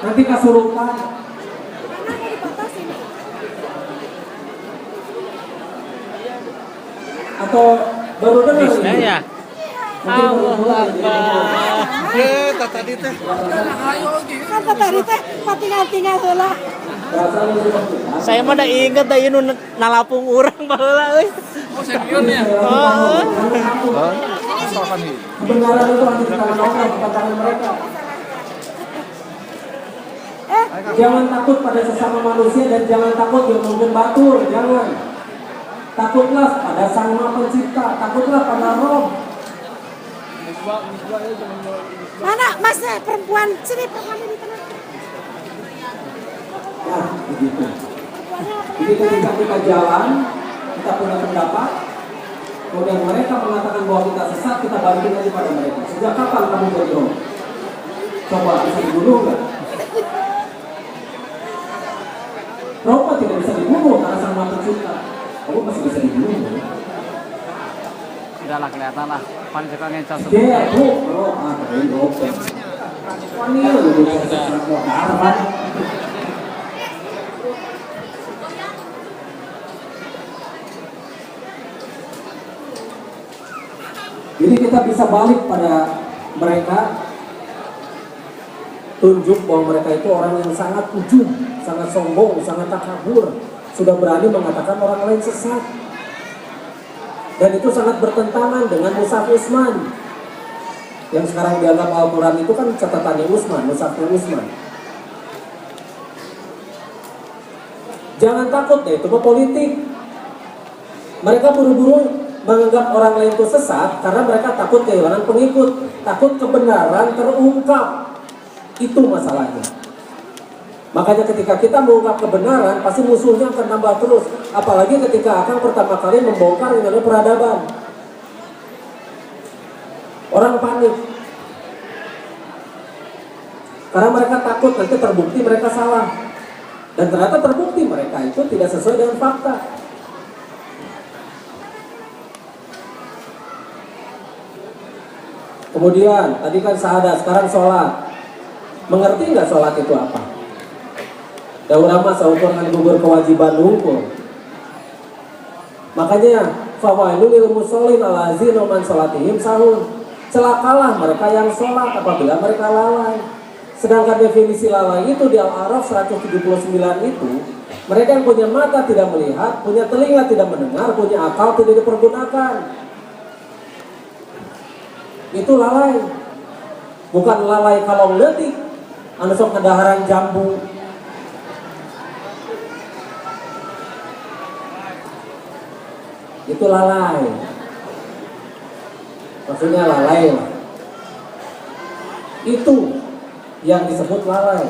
Nanti kasurupan. Atau baru dengar ini? Ya. Mungkin baru dengar. Tadi teh. Kan tadi teh tinggal heula. Saya mah udah inget dah ieu nalapung urang baheula euy. Oh, senior ya. Kebenaran itu hanya di tangan Allah, bukan tangan mereka. Jangan takut pada sesama manusia dan jangan takut yang mungkin batur, jangan. Takutlah pada Sang Maha Pencipta, takutlah pada Roh. Mana masnya perempuan sini perempuan di tengah. Nah, begitu. Jadi ketika kita jalan, kita punya pendapat, kemudian mereka mengatakan bahwa kita sesat, kita balikin aja pada mereka. Sejak kapan kamu jadi roh? Coba bisa dibunuh nggak? Roh tidak bisa dibunuh karena Sang Maha Pencipta. Kamu masih bisa dibunuh. Udah lah kelihatan lah. Pan suka ngencas semua. Dia roh, keren roh. Wanita lu bisa Jadi kita bisa balik pada mereka, tunjuk bahwa mereka itu orang yang sangat ujub, sangat sombong, sangat takabur, sudah berani mengatakan orang lain sesat. Dan itu sangat bertentangan dengan Mushaf Utsman. Yang sekarang dianggap Al-Quran itu kan catatannya Utsman, Mushafnya Utsman. Jangan takut deh, itu mah politik. Mereka buru-buru menganggap orang lain itu sesat karena mereka takut kehilangan pengikut, takut kebenaran terungkap. Itu masalahnya. Makanya ketika kita mengungkap kebenaran, pasti musuhnya akan tambah terus. Apalagi ketika akan pertama kali membongkar yang namanya peradaban. Orang panik. Karena mereka takut nanti terbukti mereka salah. Dan ternyata terbukti mereka itu tidak sesuai dengan fakta. Kemudian, tadi kan syahadat, sekarang sholat. Mengerti nggak sholat itu apa? Daurah mah saukur kan gugur kewajiban hukum. Makanya, fawailul lil musallin allazina man sholatihim sahun. Celakalah mereka yang sholat apabila mereka lalai. Sedangkan definisi lalai itu di Al-A'raf 179 itu, mereka yang punya mata tidak melihat, punya telinga tidak mendengar, punya akal tidak dipergunakan. Itu lalai. Bukan lalai kalau ngeletik anu sok kedaharan jambu. Itu lalai. Maksudnya lalai lah. Itu yang disebut lalai.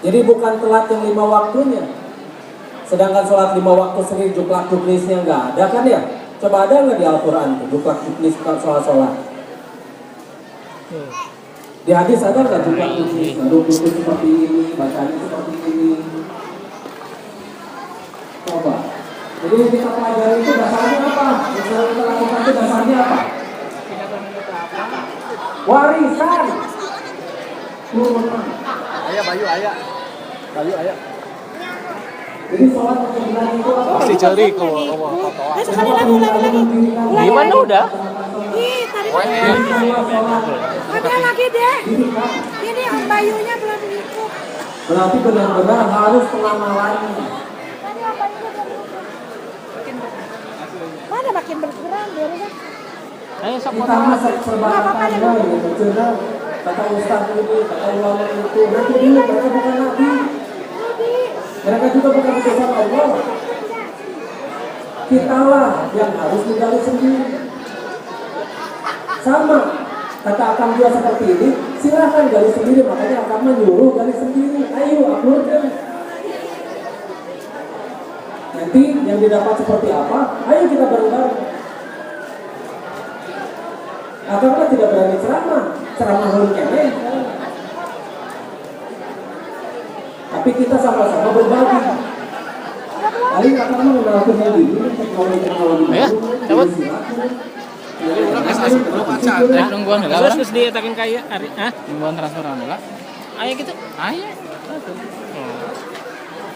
Jadi bukan telat yang 5 waktunya. Sedangkan sholat 5 waktu sering juklak juklisnya nggak ada kan ya? Coba ada nggak di Al-Quran juklak juklis sholat? Di hadis ada nggak juklak juklis? Duduk seperti ini, bacanya seperti ini. Coba. Jadi yang kita pelajari itu dasarnya apa? Yang selalu kita lakukan itu dasarnya apa? Warisan. Ayah, Bayu, ayah. Bayu, ayah. Jadi sholat berjamaah itu apa? Pasti ceri kalau Sekali lagi. Gimana udah? Ih, tadi ada lagi deh. Ini Om Bayunya belum ikut. Berarti benar-benar harus pengamalannya. Tadi Om Bayunya belum ikut. Mana makin berkurang dia kan? Ayo sok Kita masa perbankan tanda gitu, cerita kata ustaz ini, kata ulama itu, nanti dulu mereka bukan nabi. Mereka juga bukan utusan Allah. Kitalah yang harus menggali sendiri. Sama, kata akam dia seperti ini, silahkan gali sendiri, makanya akam menyuruh gali sendiri. Ayo, akurkan. Nanti yang didapat seperti apa, ayo kita bareng-bareng. Akamnya tidak berani ceramah hulun kene. Tapi kita sama-sama berbagi. Kali akan mengenalkan diri, teknologi. Ya, cabut. belum baca. Nungguan heula. Terus dia takin kaya hari, hah? Nungguan transferan heula. Ayah gitu? Ayah.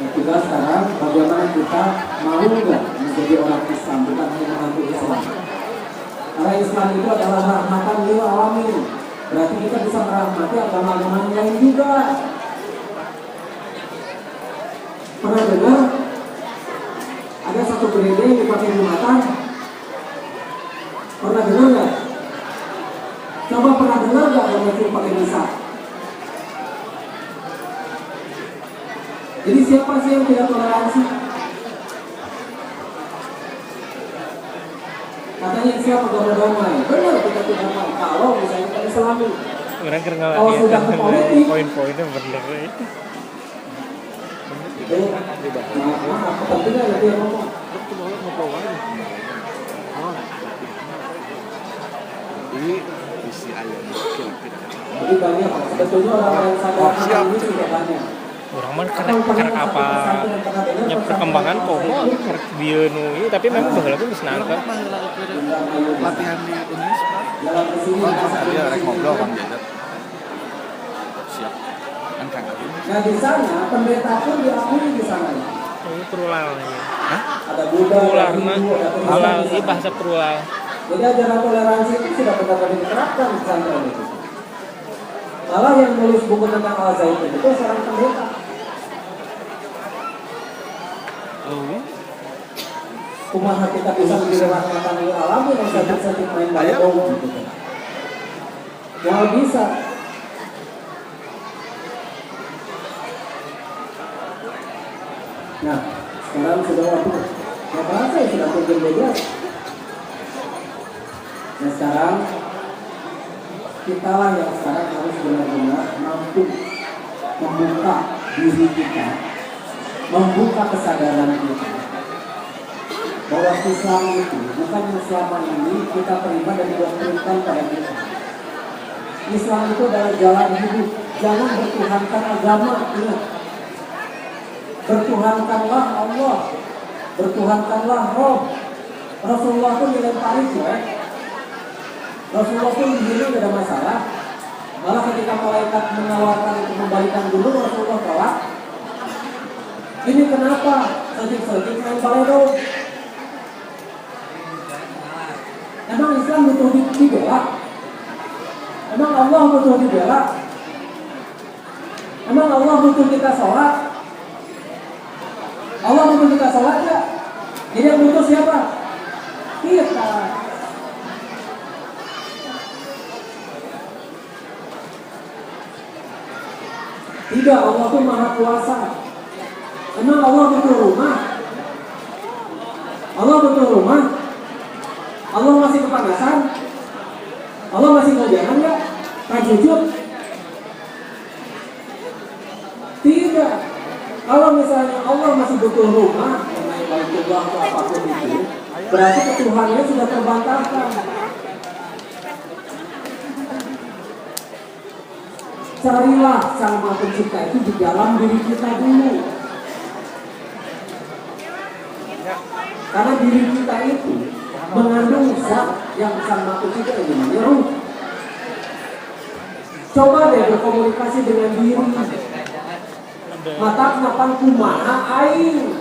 Yang kedua sekarang bagaimana kita mau nggak menjadi orang Islam, bukan hanya mengaku Islam. Karena Islam itu adalah rahmatan lil alamin. Berarti kita bisa merahmati agama-agama yang lain juga. Pernah dengar ada satu gereja yang dipakai Jumatan? Pernah dengar nggak? Coba pernah dengar nggak yang itu pakai misa? Jadi siapa sih yang tidak toleransi? Katanya siapa agama-damai? Benar kita tidak mau. Kalau misalnya kita Islami, Orang keren nggak? kalau sudah ke politik, Poin-poinnya bener. maaf, kepentingan ada yang ngomong. Ini isi ayam kira-kira. Jadi banyak, sebetulnya orang yang sadar Siap. ini sudah banyak. Orang mah karena apa? Ya perkembangan komo karek bieu nu ieu tapi memang baheula ge geus nangkep. Latihan di Unisba. Dalam kesini, Dia rek ngobrol Bang Jadat. Siap. Kan Kang Abi. nah di sana pendeta pun diakui di sana. Ini plural ini. Ada Buddha, ada Plural mah Hindu, ada Kristen halal di ini sana. bahasa plural. Jadi ajaran toleransi itu sudah benar-benar diterapkan di pesantren itu. Malah yang nulis buku tentang Al-Zaitun itu seorang pendeta. Kumaha kita bisa menjadi rahmatan lil alamin yang sakit-sakit main balong gitu. Mau bisa. Nah, sekarang sudah waktu. Nggak terasa ya sudah pukul 12. Nah sekarang kita lah yang sekarang harus benar-benar mampu membuka diri kita, membuka kesadaran kita bahwa Islam itu bukan yang selama ini kita terima dan didoktrinkan pada kita. Islam itu adalah jalan hidup. Jangan bertuhankan agama, ingat. Bertuhankanlah Allah, bertuhankanlah Roh. Rasulullah pun dilempari ya. Rasulullah pun begini tidak ada masalah. Malah ketika malaikat menawarkan untuk membalikan dulu, Rasulullah tolak. Ini kenapa? Sedikit-sedikit main balero. Emang Islam butuh dibela? Emang Allah butuh dibela? Emang Allah butuh kita sholat? Allah butuh kita sholat ya? Jadi yang butuh siapa? Kita. Tidak, Allah itu maha kuasa. Emang Allah butuh rumah? Allah butuh rumah? Allah masih kepanasan? Allah masih kehujanan nggak? Kajujut? Tidak. Kalau misalnya Allah masih butuh rumah, mengenai Baitullah atau apapun itu, berarti ketuhanannya sudah terbantahkan. Carilah Sang Maha Pencipta itu di dalam diri kita dulu. Karena diri kita itu mengandung zat yang Sang Maha Pencipta yang namanya ruh. Coba deh berkomunikasi dengan diri. Mata kenapa kumaha aing?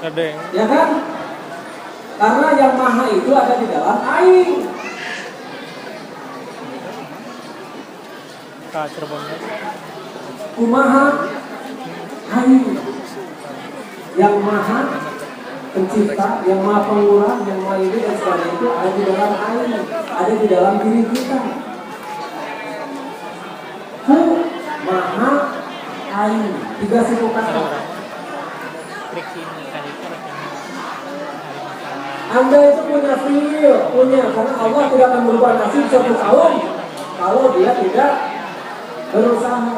Ada yang Ya kan? Karena yang maha itu ada di dalam aing. Cirebonnya. Kumaha aing. Yang maha pencipta, yang maha pengurang, yang maha ini dan sebagainya itu ada di dalam aing, ada di dalam diri kita. Maha aing, 3 suku kata. Anda itu punya feel, karena Allah tidak akan merubah nasib suatu kaum kalau dia tidak berusaha.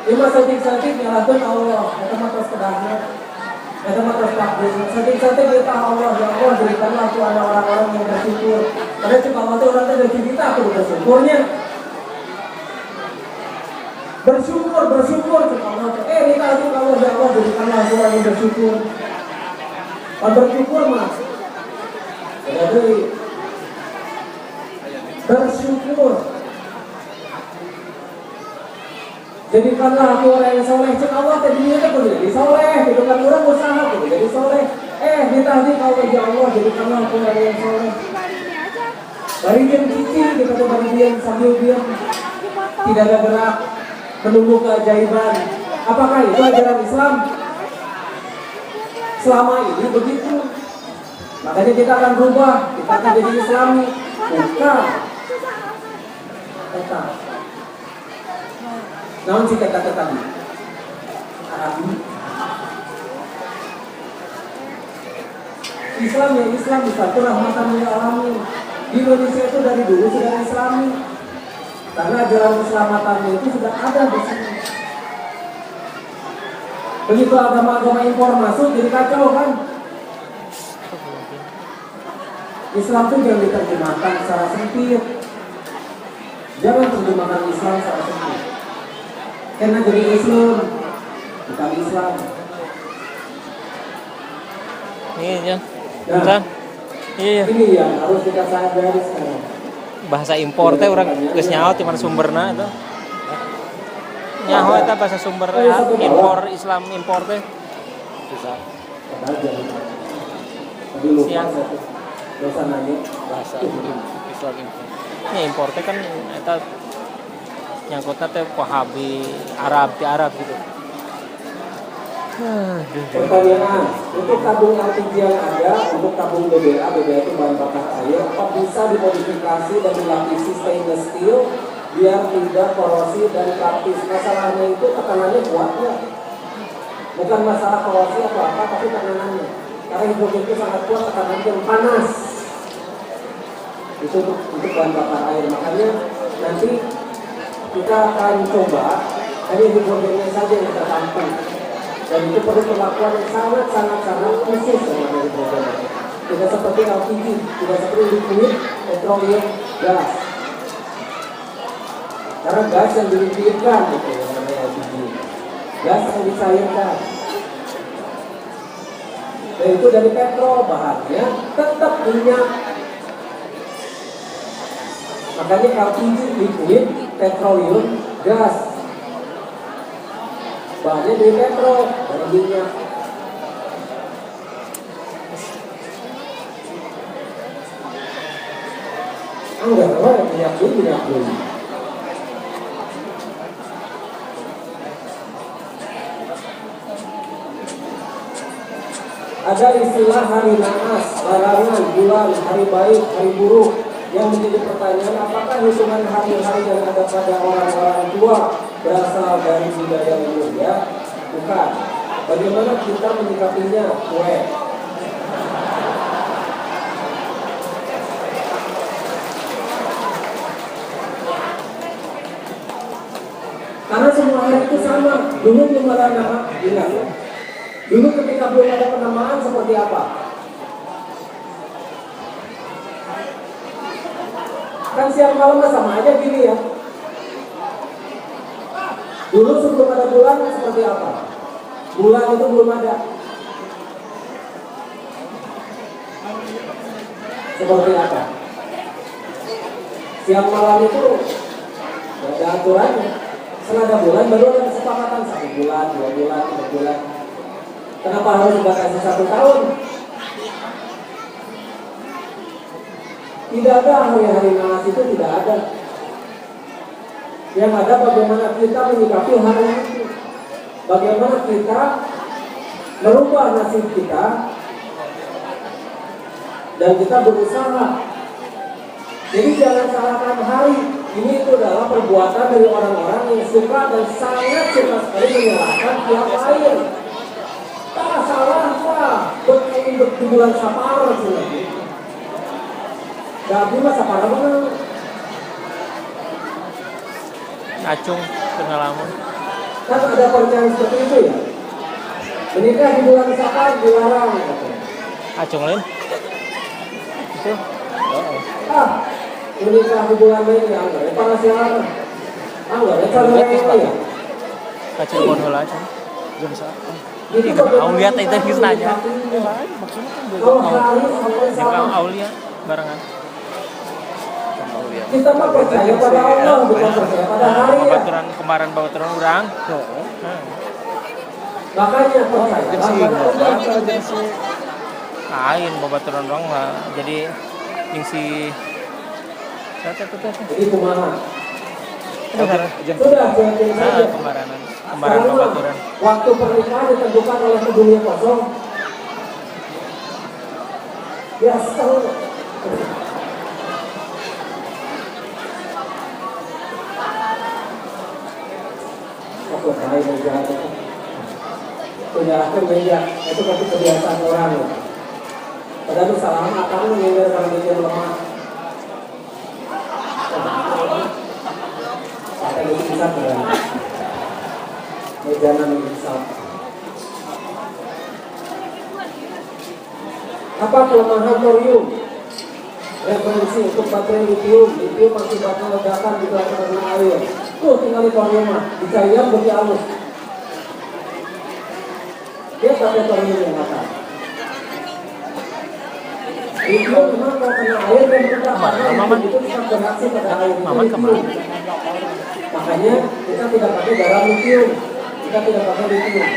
Lima satik-satik nyalakan Allah, itu mah terus kedahnya, itu mah terus takdir. Satik-satik kita Allah, ya Allah berikanlah aku ada orang-orang yang bersyukur. Karena cuma Allah itu orang dari kita aku bersyukurnya. Bersyukur cuma Allah. Kita aku Allah, ya Allah berikanlah aku orang yang bersyukur. Bersyukur mas, jadi bersyukur Jadikanlah aku orang yang soleh. Cek Allah tadinya kan kudu jadi soleh. Gitu kan orang usaha kudu jadi soleh. Ditahdi kau ya Allah jadikanlah aku orang yang soleh. Di Bali ini aja. Bari diam cici kita tuh bari diam sambil diam. Di motor. Tidak ada gerak menunggu keajaiban. Apakah itu ajaran Islam? Selama ini begitu. Makanya kita akan berubah. Kita akan jadi Islami. Bukan. Tetap. Namun sih kata tadi. Islam ya Islam satu rahmatan lil alamin. Di Indonesia itu dari dulu sudah Islami. Karena ajaran keselamatannya itu sudah ada di sini. Begitu agama-agama impor masuk jadi kacau kan? Islam itu jangan diterjemahkan secara sempit. Jangan terjemahkan Islam secara sempit. Karena jadi Islam, bukan Islam. Iya, Nah, Bang. Iya. ini yang harus kita sadari sekarang. Bahasa impor teh urang geus nyaho ti mana sumberna eta. Nyaho eta bahasa sumber impor Islam impor teh. Bisa Tadi lupa Siang. satu. Dosa nanya. bahasa Islam impor. Nya impor teh kan eta nyangkutna teh Wahabi, Arab ti Arab gitu. Pertanyaan, untuk tabung LPG yang ada, untuk tabung BBA itu bahan bakar air, apa bisa dimodifikasi dan dilapisi stainless steel biar tidak korosi dan praktis? Masalahnya itu tekanannya kuat ya? Bukan masalah korosi atau apa, tapi tekanannya. Karena hidrogen itu sangat kuat, tekanannya yang panas. Itu untuk bahan bakar air. Makanya nanti kita akan coba hanya hidrogennya saja yang kita tampung. Dan itu perlu perlakuan yang sangat khusus dengan dari program ini. Tidak seperti LPG, tidak seperti liquid, petroleum, gas. Karena gas yang diliquidkan gitu yang namanya LPG. Gas yang dicairkan. Dan itu dari petrol bahannya tetap minyak. Makanya LPG, liquid, petroleum, gas. Bahannya dari petrol, dari minyak. Enggak, kalau minyak bumi. Ada istilah hari naas, larangan, bulan, hari baik, hari buruk. Yang menjadi pertanyaan, apakah hitungan hari-hari yang ada pada orang-orang tua berasal dari budaya leluhur ya? Bukan. Bagaimana kita menyikapinya? Kue. Karena semua hari itu sama. Dulu belum ada nama, ingat ya. Dulu ketika belum ada penamaan seperti apa? Kan siang malam sama aja gini ya. Dulu sebelum ada bulan seperti apa? Bulan itu belum ada. Seperti apa? Siang malam itu tidak ada aturannya. Setelah ada bulan baru ada kesepakatan 1 bulan, 2 bulan, 3 bulan. Kenapa harus dibatasi 1 tahun? Tidak ada hari-hari naas itu, tidak ada. Yang ada bagaimana kita menyikapi hari itu. Bagaimana kita merubah nasib kita. Dan kita berusaha. Jadi jangan salahkan hari. Ini itu adalah perbuatan dari orang-orang yang suka dan sangat suka sekali menyalahkan pihak lain. Tak salah Pak. Untuk di bulan Sapar sih. Jadi masa parah mana? Acung pengalaman. Kan ada percayaan seperti itu ya. Menikah di bulan Sapar dilarang. Acung lain. Itu. Menikah di bulan Mei ya enggak. Panas ya. Enggak, itu ya. Kacil bonhola acung. Jam satu. Jadi Aulia teh itu geus nanya. Kalau hari sampai Jeung Aulia barengan. Mau lihat. Kita mah percaya pada Allah, bukan percaya pada hari ya. Babaturan kemarin babaturan urang. Makanya percaya pada Allah. Lain babaturan urang lah. Jadi yang si Jadi kumaha? Sudah Sudah, jadi saja. kemarin Sekarang mah, babaturan. waktu pernikahan ditentukan oleh dunia kosong. Ya, setahun. Aku tahu meja itu. Punya meja itu pasti kebiasaan orang ya. Padahal itu salah akan mengingat orang meja lemah. Apa yang bisa berani? Meja nan bisa. Apa kelemahan thorium? Referensi untuk baterai lithium. Lithium mengakibatkan ledakan di tengah air. Tuh tinggal di thorium mah, dicairan bagi halus. Dia pakai thorium yang mata. Lithium memang kalau kena air dan karena itu bisa bereaksi pada air. Maman kemana? Makanya kita tidak pakai garam lithium. Kita tidak pakai lithium.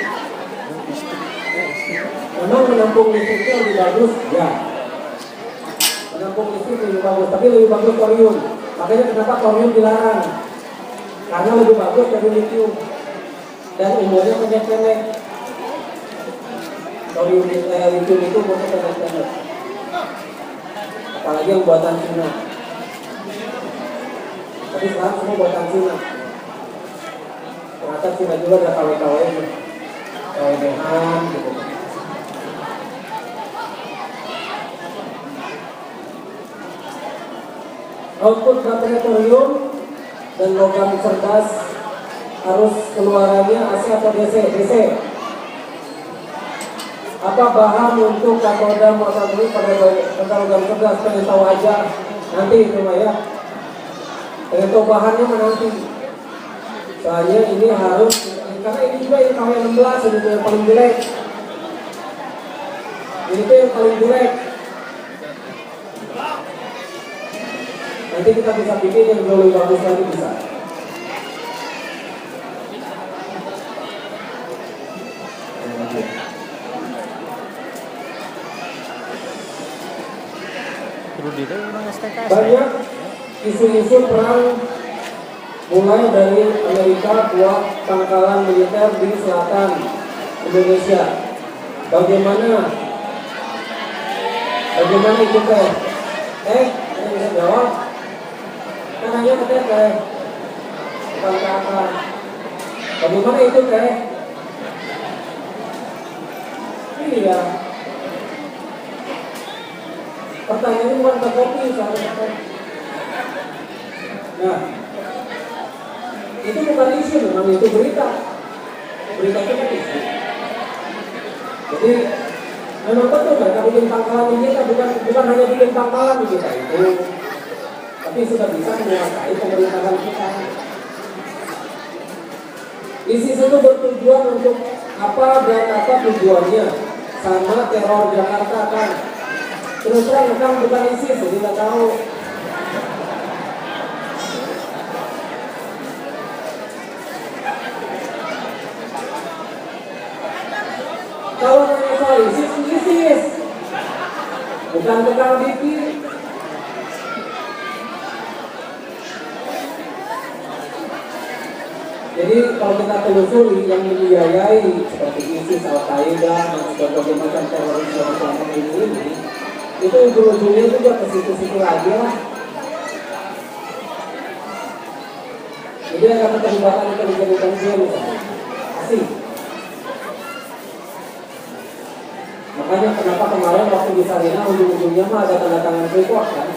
Memang menampung listrik itu lebih bagus, ya. Menampung listrik lebih bagus, tapi lebih bagus thorium. Makanya kenapa thorium dilarang? Karena lebih bagus dari lithium dan umurnya pendek-pendek. Thorium lithium itu umurnya pendek-pendek. Apalagi yang buatan Cina. Tapi sekarang semua buatan Cina. Ternyata Cina juga ada KW-KW-nya, KW-an gitu. Output baterai thorium dan logam cerdas harus keluarannya AC atau DC? DC. Apa bahan untuk katoda motor pada logam cerdas? Pengen tahu aja nanti itu mah ya. Pengen tahu bahannya mah nanti. Soalnya ini harus, karena ini juga yang KW16 ini yang paling jelek. Ini tuh yang paling jelek. Nanti kita bisa bikin yang jauh lebih bagus lagi bisa. Banyak isu-isu perang mulai dari Amerika buat pangkalan militer di selatan Indonesia. Bagaimana itu teh? Ini bisa jawab. Kan hanya katanya teh, bukan apa. Bagaimana itu teh? Iya. Pertanyaannya bukan ke kopi, soalnya. Nah, itu bukan isu, memang itu berita. Berita itu kan isu. Jadi memang betul mereka bikin pangkalan di kita, bukan hanya bikin pangkalan di kita itu, tapi sudah bisa menguasai pemerintahan kita. ISIS itu bertujuan untuk apa dan apa tujuannya? Sama teror Jakarta kan. Terus terang kan bukan ISIS, jadi nggak tahu. Kalau nanya soal ISIS, bukan tukang bikin. Jadi kalau kita telusuri yang membiayai seperti ISIS, Al-Qaeda, dan berbagai macam teroris yang selama ini, itu ujung-ujungnya juga ke situ-situ lagi lah. Jadi ada keterlibatan intelijen misalnya, asing. Makanya kenapa kemarin waktu di Sarina ujung-ujungnya mah ada tanda tangan freeport kan?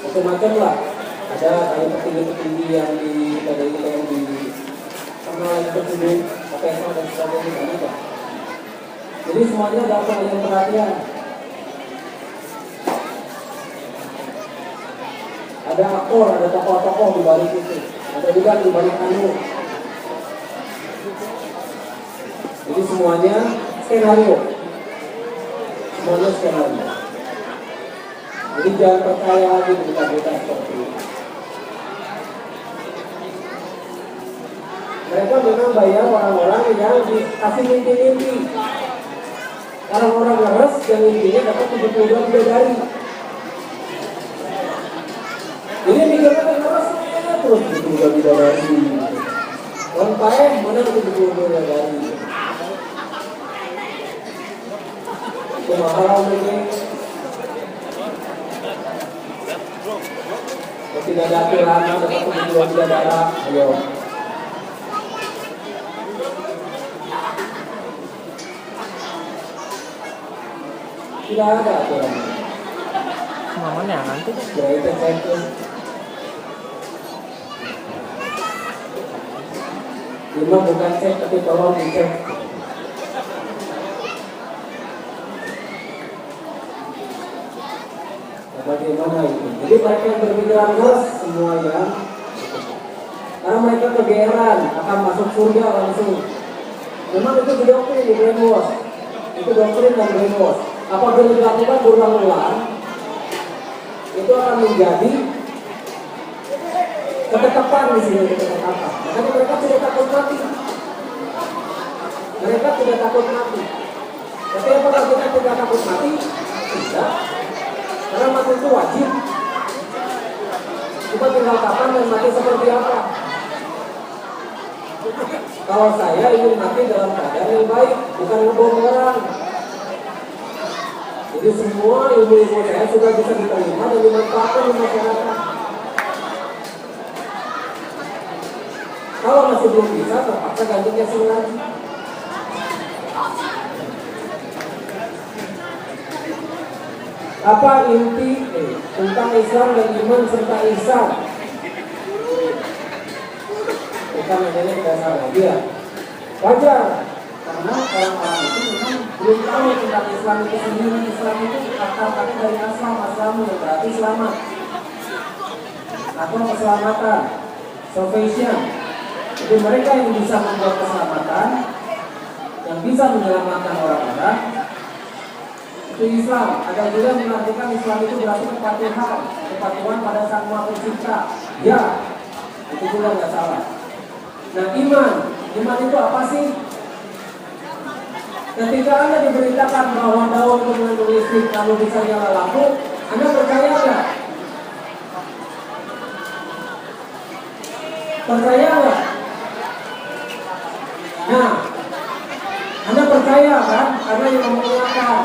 Macam-macam lah. Ada kayak petinggi-petinggi yang di PDIP yang di kenal yang tersebut, KPK dan sebagainya kan? Jadi semuanya dapat yang perhatian. Ada aktor, ada tokoh-tokoh di balik itu, ada juga di balik anu. Jadi semuanya skenario. Jadi jangan percaya lagi berita-berita seperti itu. Mereka memang bayar orang-orang yang dikasih mimpi-mimpi. Orang-orang leres yang mimpinya dapat 72 bidadari. Jadi mikirnya kan leres terus 72 bidadari. Orang paeh mana 72 bidadari. Mahal ini. Tidak ada aturan dapat 72 bidadari. Ayo. Tidak ada aturan. Namanya nanti Ya itu itu. Memang bukan cek tapi tolong dicek. Bagaimana itu? Jadi mereka yang berpikiran keras semua ya. Karena mereka kegeeran akan masuk surga langsung. Memang itu didoktrin di brainwash. Itu doktrin dan brainwash. Apabila dilakukan berulang-ulang, itu akan menjadi ketetapan di sini, ketetapan. Makanya mereka tidak takut mati. Mereka tidak takut mati. Tapi apakah kita tidak takut mati? Tidak. Karena mati itu wajib. Cuma tinggal kapan dan mati seperti apa. Kalau saya ingin mati dalam keadaan yang baik, bukan ngebom orang. Jadi semua ilmu-ilmu saya sudah bisa diterima dan dimanfaatkan di masyarakat. Kalau masih belum bisa, terpaksa ganti casing lagi. Apa inti tentang Islam dan iman serta ihsan? Kita menjadi dasar lagi ya. Wajar, karena orang-orang itu memang belum tahu tentang Islam itu sendiri. Islam itu kata-kata dari aslam yang berarti selamat atau keselamatan, salvation. Jadi mereka yang bisa membuat keselamatan, yang bisa menyelamatkan orang-orang, itu Islam. Ada juga yang mengartikan Islam itu berarti kepatuhan pada Sang Maha Pencipta. Ya, itu juga nggak salah. Nah, iman itu apa sih? Ketika Anda diberitakan bahwa daun itu mengandung listrik lalu bisa nyala lampu, Anda percaya nggak? Percaya nggak? Nah, Anda percaya kan? Karena yang menggunakan.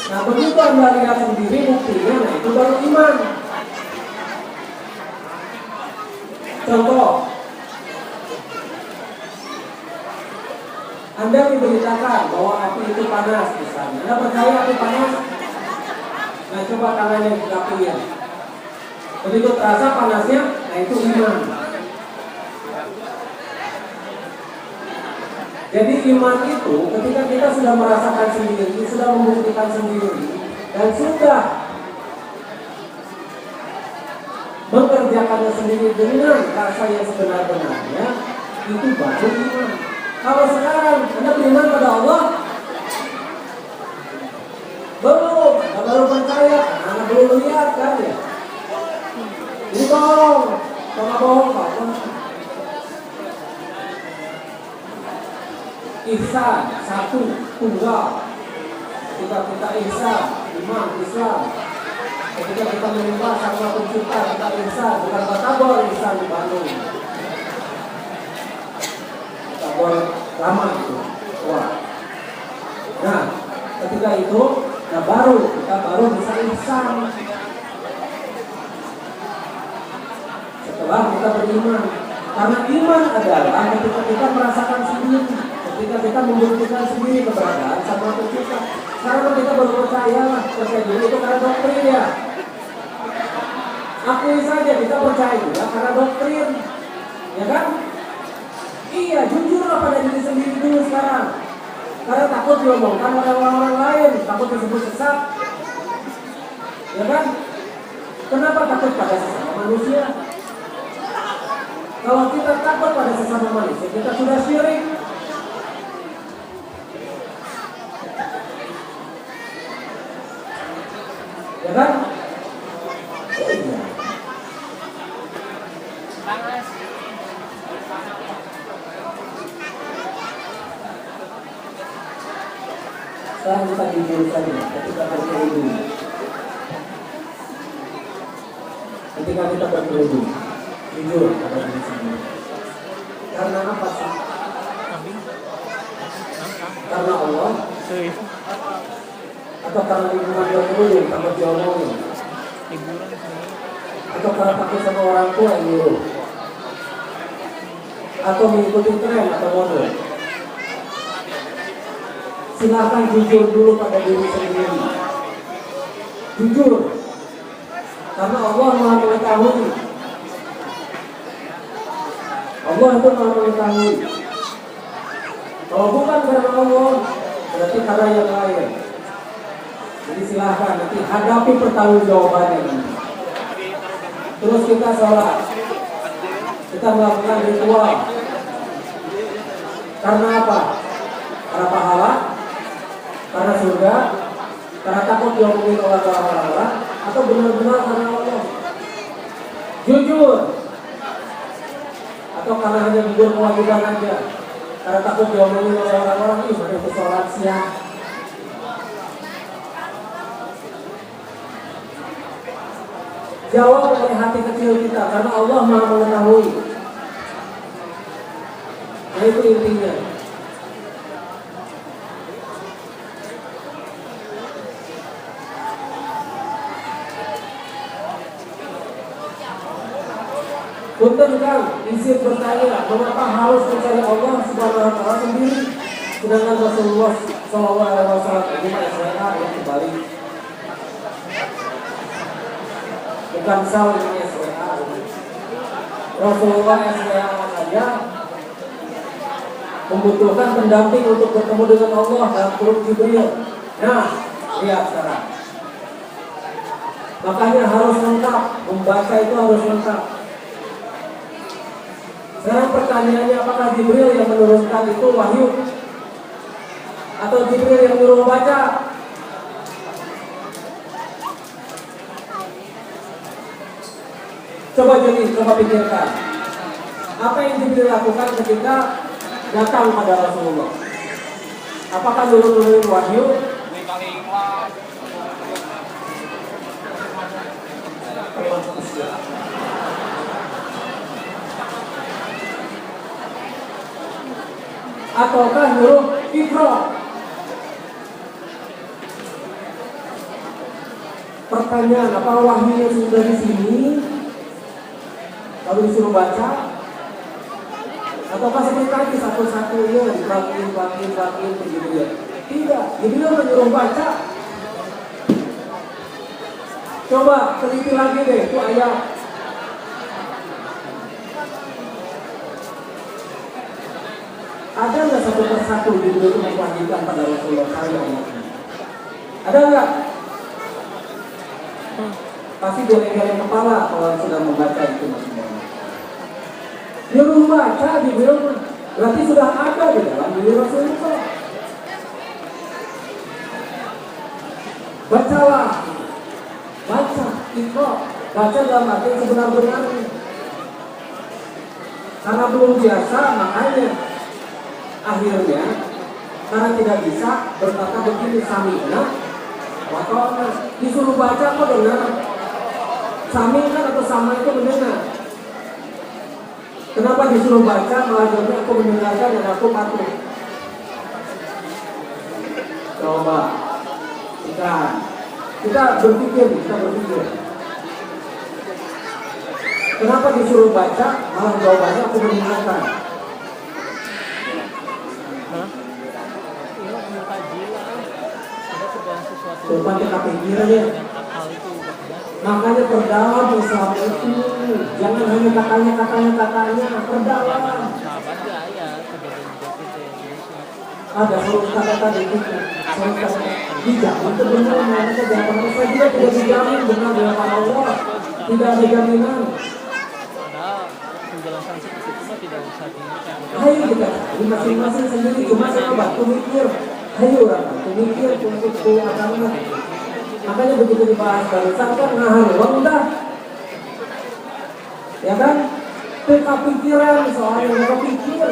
Nah, begitu Anda lihat sendiri buktinya, nah itu baru iman. Contoh, Anda diberitakan bahwa api itu panas misalnya. Anda percaya api panas? Nah, coba tangannya dikapiin. Begitu terasa panasnya, nah itu iman. Jadi iman itu ketika kita sudah merasakan sendiri, sudah membuktikan sendiri, dan sudah mengerjakannya sendiri dengan rasa yang sebenar-benarnya, itu baru iman. Kalau sekarang Anda beriman pada Allah, belum, baru percaya, Anda belum lihat kan ya. Ini bohong, sama bohong Pak. Ihsan, satu, tunggal. Ketika kita ihsan, iman, Islam. Ketika kita menyembah Sang Maha Pencipta, kita ihsan, bukan batabor ihsan di Bandung. Batabor lama itu. Wah. Nah, ketika itu, nah kita baru bisa ihsan. Setelah kita beriman. Karena iman adalah ketika kita merasakan sendiri, ketika kita membuktikan sendiri keberadaan Sang Maha Pencipta. Sekarang kita baru percaya dulu itu karena doktrin ya. Akui saja kita percaya juga karena doktrin, ya kan? Iya, jujurlah pada diri sendiri dulu sekarang. Karena takut diomongkan oleh orang-orang lain, takut disebut sesat, ya kan? Kenapa takut pada sesama manusia? Kalau kita takut pada sesama manusia, kita sudah syirik. Ya kan? Oh, iya. Saya bisa jujur saja ketika berkerudung. Ketika kita berkerudung, jujur pada diri sendiri. Karena apa sih? Karena Allah atau karena lingkungan berkerudung takut diomongin, atau karena takut sama orang tua yang nyuruh, atau mengikuti tren atau mode. Silakan jujur dulu pada diri sendiri. Jujur, karena Allah Maha Mengetahui. Allah itu Maha Mengetahui. Kalau bukan karena Allah, berarti karena yang lain. Jadi silahkan nanti hadapi pertanggungjawabannya nanti. Terus kita sholat, kita melakukan ritual. Karena apa? Karena pahala, karena surga, karena takut diomongin oleh orang-orang, atau benar-benar karena Allah. Jujur, atau karena hanya jujur kewajiban aja, karena takut diomongin oleh orang-orang. Ih, mana itu sholat siang. Jawab dari hati kecil kita, karena Allah Maha Mengetahui. Nah, itu intinya. Punten Kang, izin bertanya, mengapa harus mencari Allah Subhanahu wa Ta'ala sendiri, sedangkan Rasulullah SAW ini SWA yang kembali. Bukan salah ini SWA. Rasulullah SWA saja membutuhkan pendamping untuk bertemu dengan Allah dalam turun Jibril. Nah, lihat sekarang. Makanya harus lengkap, membaca itu harus lengkap. Sekarang pertanyaannya, apakah Jibril yang menurunkan itu wahyu? Atau Jibril yang menyuruh baca? Coba pikirkan. Apa yang Jibril lakukan ketika datang pada Rasulullah? Apakah nurunin wahyu? Ataukah nyuruh Iqra? Pertanyaan, apa wahyunya sudah di sini? Lalu disuruh baca? Ataukah seperti tadi satu-satunya dibakin begitu ya? Tidak, Jibril menyuruh baca. Coba teliti lagi deh itu ayat. Ada nggak satu persatu Jibril itu mewajibkan pada Rasulullah SAW? Ada nggak? Pasti geleng-geleng kepala kalau sudah membaca itu maksudnya. Nyuruh baca Jibril berarti sudah ada di dalam diri Rasulullah. Bacalah, baca, Iqra, baca dalam arti sebenar-benarnya. Karena belum biasa, makanya akhirnya karena tidak bisa berkata begini, sami'na wa ta'na. Disuruh baca kok dengar. Sami'na atau sama itu mendengar. Kenapa disuruh baca malah jawabnya aku mendengarkan dan aku patuh? Coba kita berpikir. Kenapa disuruh baca malah jawabannya aku mendengarkan? Coba kita pikir aja. Makanya perdalam Islam itu jangan hanya katanya, perdalam. Ada huruf kata itu, dijamin itu benar, mereka jangan merasa juga tidak dijamin benar di hadapan Allah, tidak ada jaminan. Ayo kita masing-masing sendiri, cuma saya bantu mikir. Ayo orang bantu mikir untuk agama. Makanya begitu dibahas barusan kan ngaharuan udah. Ya kan? Teka pikiran soalnya nggak kepikir.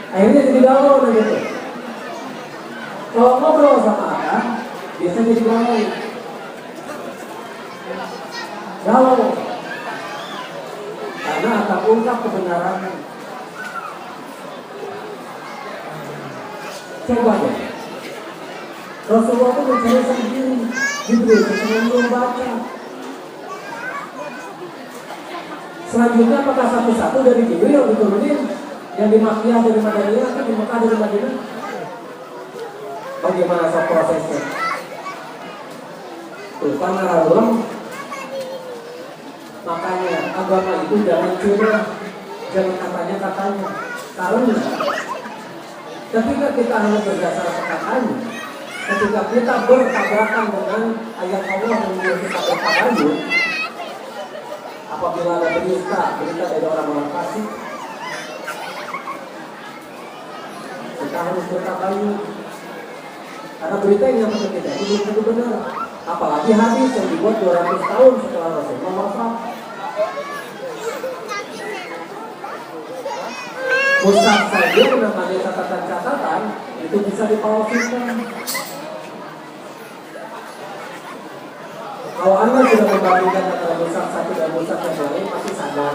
Akhirnya jadi galau nah gitu. Kalau ngobrol sama Akang, biasanya jadi galau. Galau. Karena Akang ungkap kebenaran. Coba deh. Rasulullah itu mencari sendiri. Jibril sebelum baca. Selanjutnya apakah satu-satu dari Jibril diturunin? Yang di Makkiyah dari Madaniyah atau di Mekah dari Madinah? Bagaimana prosesnya? Tuh, karena Allah, makanya agama itu jangan curang, jangan katanya. Karena ketika kita hanya berdasarkan katanya, ketika kita bertabrakan dengan ayat Allah yang kita bertabrakan, apabila ada berita dari orang-orang fasik, kita harus bertabayun. Karena berita yang nyampe kita itu belum tentu benar. Apalagi hadis yang dibuat 200 tahun setelah Rasulullah wafat. Mushaf saja namanya catatan-catatan itu bisa dipalsukan. Kalau Anda sudah membandingkan antara mushaf satu dan mushaf yang lain, pasti sadar.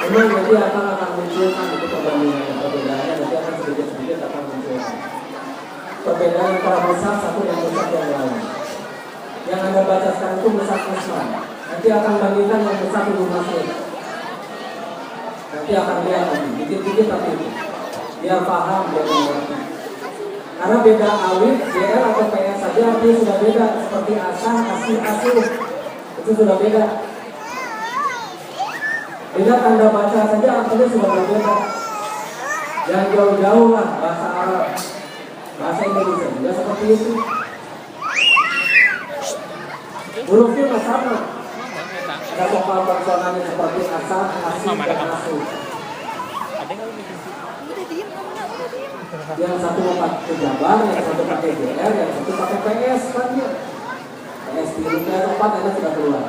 Memang nanti akan munculkan itu perbedaannya nanti akan sedikit akan munculkan. Perbedaan antara mushaf satu dan mushaf yang lain. Yang Anda baca sekarang itu mushaf Islam. Nanti akan bandingkan yang mushaf Ibnu Mas'ud. Nanti akan lihat dikit-dikit tapi itu. Dia paham, dia mengerti. Karena beda alif, JL atau PS saja artinya sudah beda. Seperti asah, asih, asuh. Itu sudah beda. Beda tanda baca saja artinya sudah berbeda. Jangan jauh-jauh lah bahasa Arab, bahasa Indonesia juga seperti itu. Hurufnya nggak sama. Ada vokal konsonannya seperti asah, asih, dan asuh. Yang satu pakai jabar, yang satu pakai JR, yang satu pakai PS kan ya. PS di hurufnya tempat ada sudah keluar.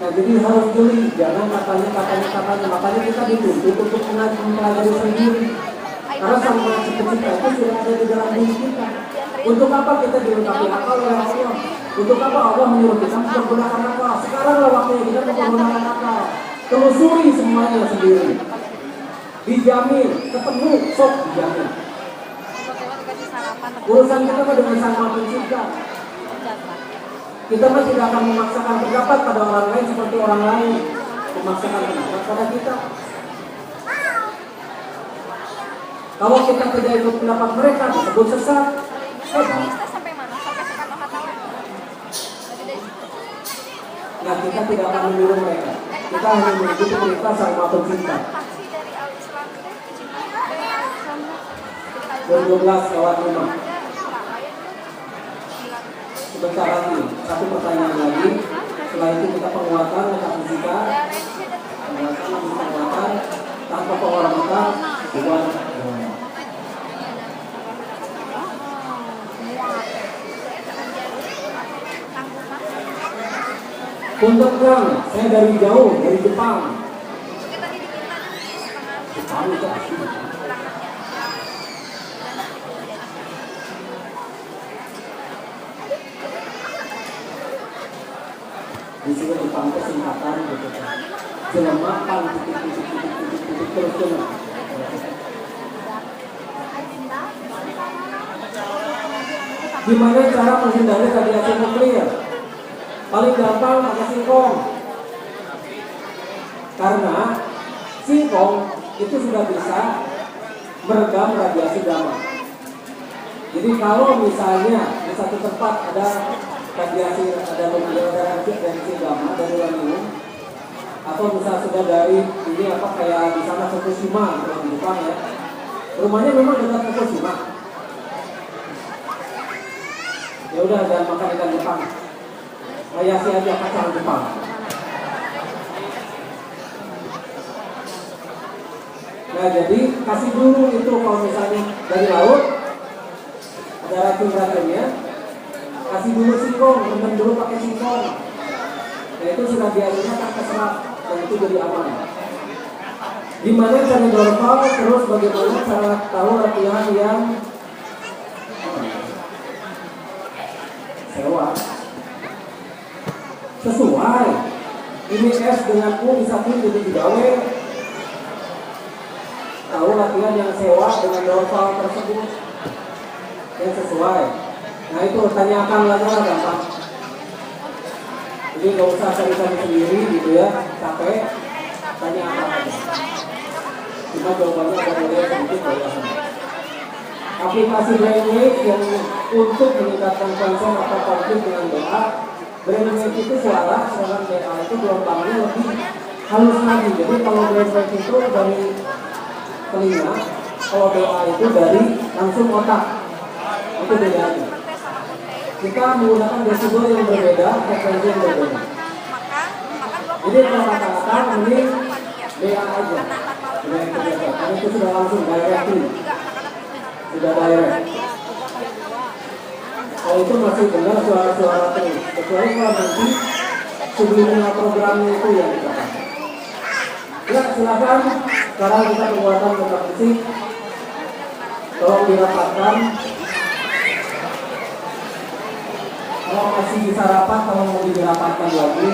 Nah jadi harus jeli, jangan katanya. Makanya kita dituntut untuk mempelajari sendiri. Karena sama cita-cita itu sudah ada di dalam diri kita. Untuk apa kita dilengkapi akal oleh Allah? Untuk apa Allah menyuruh kita menggunakan akal? Sekaranglah waktunya kita menggunakan akal. Telusuri semuanya sendiri. Dijamin, ketemu, sok dijamin. Urusan kita dengan Sang Pencipta. Kita mah tidak akan memaksakan pendapat pada orang lain seperti orang lain memaksakan pendapat pada kita. Kalau kita tidak ikut pendapat mereka disebut sesat. Nah kita tidak akan meniru mereka. Kita hanya mengikuti perintah Sang Pencipta. 12:05. Sebentar lagi, satu pertanyaan lagi. Setelah itu kita penguatan metafisika, penguatan tanpa penghormatan bukan. Untuk Kang, saya dari jauh, dari Jepang. Jepang itu asli. Di sini dipakai singkatan gitu kan. Jelemakan titik terus. Gimana cara menghindari radiasi nuklir? Paling gampang pakai singkong. Karena singkong itu sudah bisa meredam radiasi gamma. Jadi kalau misalnya di satu tempat ada radiasi, ada radiasi gamma dari uranium, atau misalnya sudah dari ini apa kayak di sana Fukushima di Jepang ya, rumahnya memang dekat Fukushima. Ya udah jangan makan ikan Jepang. Layasi aja kacang Jepang. Nah jadi kasih dulu itu kalau misalnya dari laut ada racun-racunnya, kasih dulu singkong, rendam dulu pakai singkong. Nah itu sudah biasanya kan keserap dan itu jadi aman. Gimana cara dorpal, terus bagaimana cara tahu latihan yang sewa sesuai. Ini S dengan U bisa jadi digawe. Tahu latihan yang sewa dengan dorpal tersebut yang sesuai. Nah itu tanyakan lagi lah gampang. Jadi nggak usah cari-cari sendiri gitu ya, capek. Tanya apa aja. Cuma jawabannya ada mulai sedikit berdasarkan. Aplikasi brainwave yang untuk meningkatkan konsen atau konflik dengan BA. Brainwave itu suara, sedangkan BA itu gelombangnya lebih halus lagi. Jadi kalau brainwave itu dari telinga, kalau BA itu dari langsung otak. Itu bedanya. Kita menggunakan desibel yang berbeda, frekuensi yang berbeda. Jadi kalau kata-kata mending BA aja. Karena itu sudah langsung directly. Sudah direct. Kalau itu masih benar suara-suara terus. Kecuali kalau nanti subliminal programnya itu yang kita pakai. Ya silakan. Sekarang kita pembuatan kotak musik. Tolong dirapatkan. Kalau masih bisa rapat, kalau mau dirapatkan lagi.